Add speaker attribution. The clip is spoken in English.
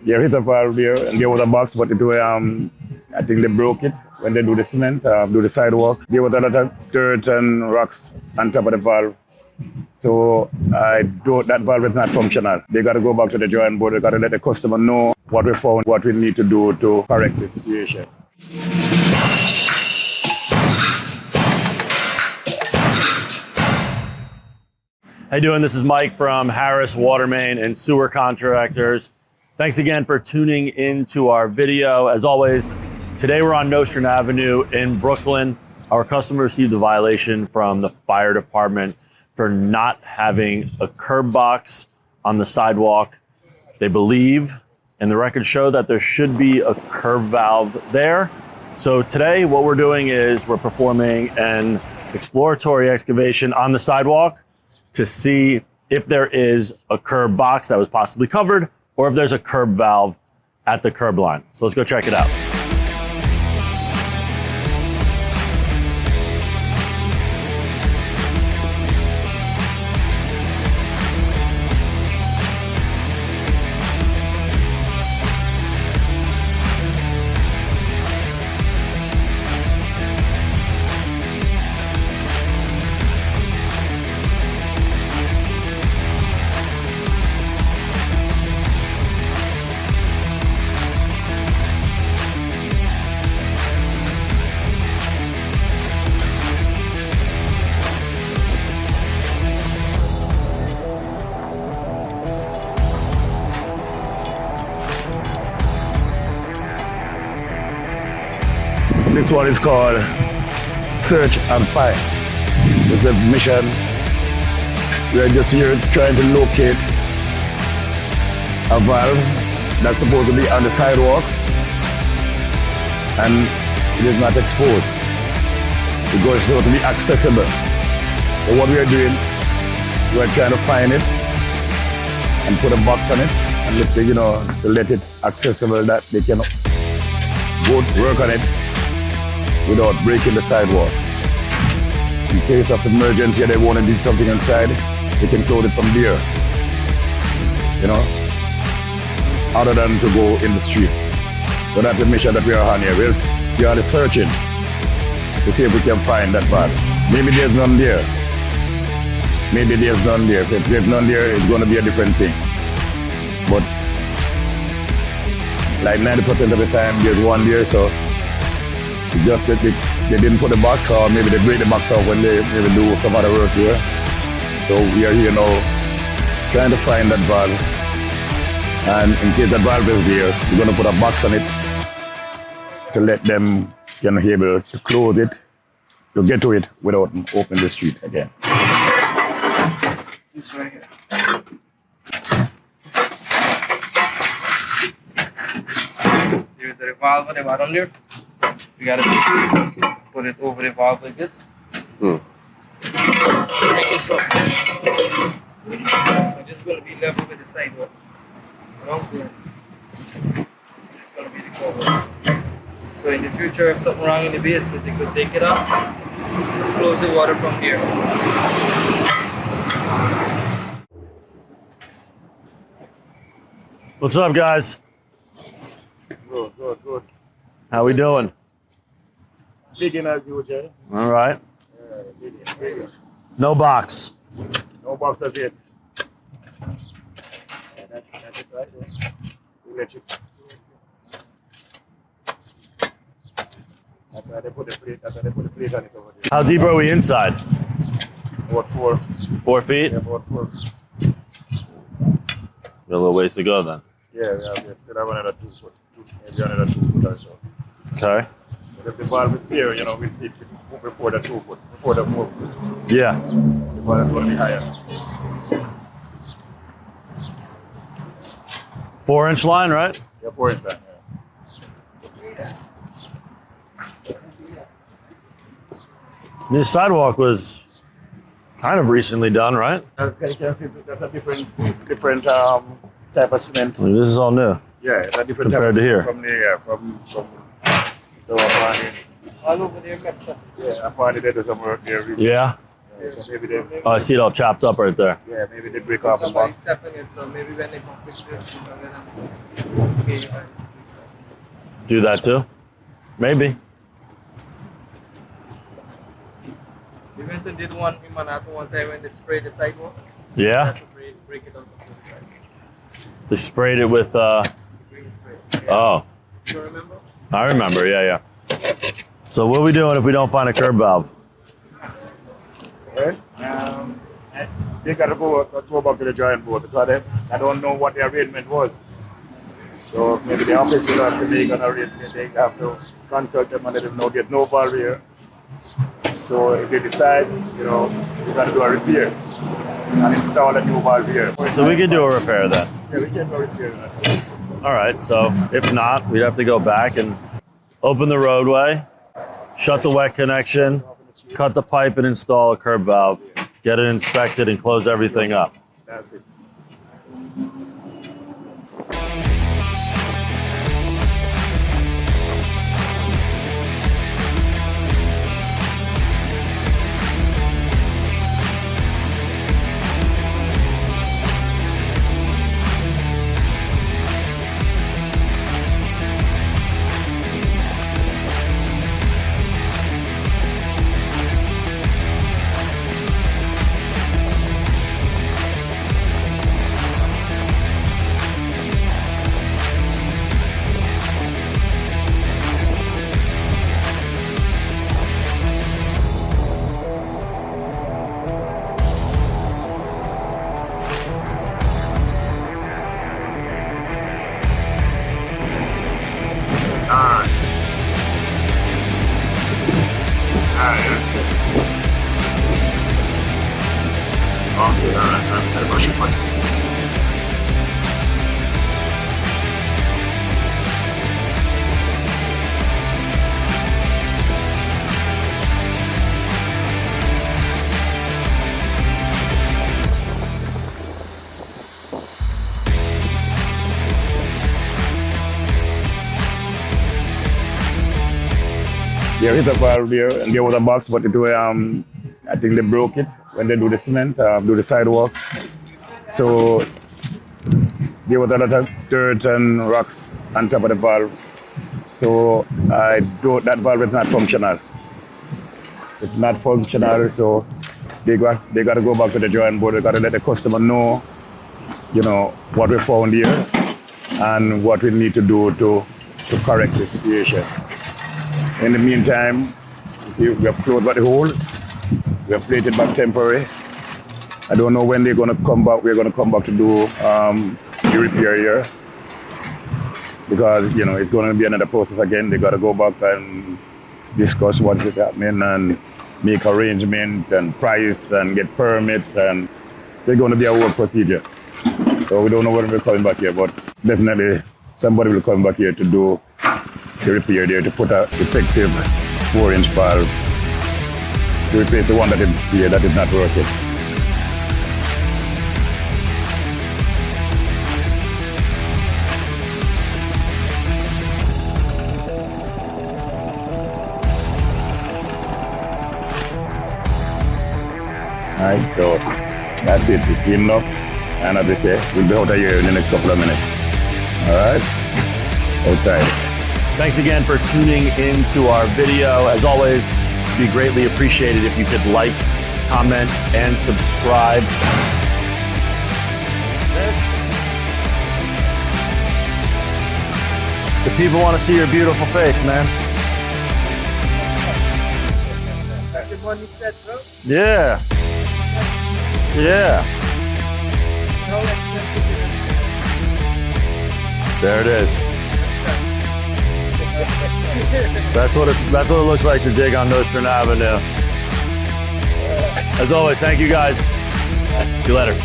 Speaker 1: There is a valve there, and there was a box, but it was, I think they broke it when they do the cement, do the sidewalk. There was a lot of dirt and rocks on top of the valve. So that valve is not functional. They got to go back to the drawing board. They got to let the customer know what we found, what we need to do to correct the situation.
Speaker 2: How you doing? This is Mike from Harris Water Main and Sewer Contractors. Thanks again for tuning into our video. As always, today we're on Nostrand Avenue in Brooklyn. Our customer received a violation from the fire department for not having a curb box on the sidewalk. They believe, and the records show, that there should be a curb valve there. So today what we're doing is we're performing an exploratory excavation on the sidewalk to see if there is a curb box that was possibly covered or if there's a curb valve at the curb line. So let's go check it out.
Speaker 1: This one is called Search and Find. It's a mission. We're just here trying to locate a valve that's supposed to be on the sidewalk and it is not exposed. It's supposed to be accessible. So what we are doing, we are trying to find it and put a box on it and to let it accessible that they can both work on it without breaking the sidewalk. In case of emergency, they want to do something inside, they can close it from there. Other than to go in the street. So that's the mission that we are on here. We are searching to see if we can find that valve. Maybe there's none there. Maybe there's none there. If there's none there, it's going to be a different thing. But like 90% of the time, there's one there, so just that they didn't put the box, or maybe they break the box off when they maybe do some other work here. So we are here now trying to find that valve. And in case that valve is there, we're going to put a box on it to let them be able to close it, to get to it without opening the street again.
Speaker 3: This right here. There's a valve on the bottom there. We gotta take this, put it over the valve like this. Bring this up. So this is gonna be level with the sidewalk. You know what I'm saying? This is gonna be the cover. So in the future, if something wrong in the basement, they could take it off, close the water from here.
Speaker 2: What's up, guys?
Speaker 1: Good.
Speaker 2: How we doing?
Speaker 1: Digging as usual.
Speaker 2: All right.
Speaker 1: Digging.
Speaker 2: No box.
Speaker 1: No box as yet. That's it right there. We'll let you. After they put the plate on it over there.
Speaker 2: How deep are we inside?
Speaker 1: About 4.
Speaker 2: 4 feet?
Speaker 1: Yeah, about 4.
Speaker 2: Got a little ways to go then.
Speaker 1: Yeah, we still have another 2 foot. Maybe another 2 foot or so.
Speaker 2: Okay.
Speaker 1: But if the valve is there, we'll see it before the 2 foot, before the 4 foot.
Speaker 2: Yeah.
Speaker 1: The valve is going to be higher.
Speaker 2: 4-inch line, right?
Speaker 1: Yeah, 4-inch line. Yeah.
Speaker 2: This sidewalk was kind of recently done, right?
Speaker 1: That's a different type of cement.
Speaker 2: I mean, this is all new.
Speaker 1: Yeah, it's a different
Speaker 2: Compared
Speaker 1: type of
Speaker 2: to here.
Speaker 1: From there, from so apparently,
Speaker 3: All over there, messed up.
Speaker 1: yeah, apparently they do some work there recently.
Speaker 2: Yeah.
Speaker 1: So maybe they,
Speaker 2: Oh, I see it all chopped up right there.
Speaker 1: yeah, maybe they break off the
Speaker 3: Somebody's
Speaker 1: box.
Speaker 3: stepping it, so maybe when they come fix this, Okay.
Speaker 2: Do that too? Maybe.
Speaker 3: We went and did one in Manhattan one time when they sprayed the sidewalk.
Speaker 2: Yeah.
Speaker 3: Had to break it out of the side.
Speaker 2: They sprayed it with,
Speaker 3: Green spray. Yeah.
Speaker 2: oh,
Speaker 3: You remember?
Speaker 2: I remember. Yeah. So what are we doing if we don't find a curb valve?
Speaker 1: Right? They got to go back to the drawing board because I don't know what the arrangement was. So maybe the office will have to make an arrangement. They have to consult them and let them know there's no valve here. So if they decide, you know, we got to do a repair and install a new valve here.
Speaker 2: So we can do a repair then.
Speaker 1: Yeah, we can do a repair.
Speaker 2: All right. So if not, we'd have to go back and open the roadway, shut the wet connection, cut the pipe and install a curb valve, get it inspected and close everything up.
Speaker 1: That's it. There is a valve there, and there was a box, but it was, I think they broke it when they do the cement, do the sidewalk. So there was a lot of dirt and rocks on top of the valve. So that valve is not functional. It's not functional, so they got to go back to the drawing board. They got to let the customer know, you know, what we found here and what we need to do to correct the situation. In the meantime, we have closed back the hole. We have plated back temporary. I don't know when they're going to come back. We're going to come back to do the repair here because, you know, it's going to be another process again. They got to go back and discuss what is happening and make arrangements and price and get permits, and there's going to be a whole procedure. So we don't know when we're coming back here, but definitely somebody will come back here to do the repair there, to put a effective 4-inch valve to replace the one that is here that is not working. Alright, so that's it. It's cleaned up, and as I say, we'll be out of here in the next couple of minutes. Alright, outside.
Speaker 2: Thanks again for tuning into our video. As always, it'd be greatly appreciated if you could like, comment, and subscribe. The people want to see your beautiful face, man.
Speaker 3: That's the one you said, bro.
Speaker 2: Yeah. Yeah.
Speaker 3: How expensive is it?
Speaker 2: There it is. That's what it looks like to dig on Nostrand Avenue. As always, thank you guys. See you later.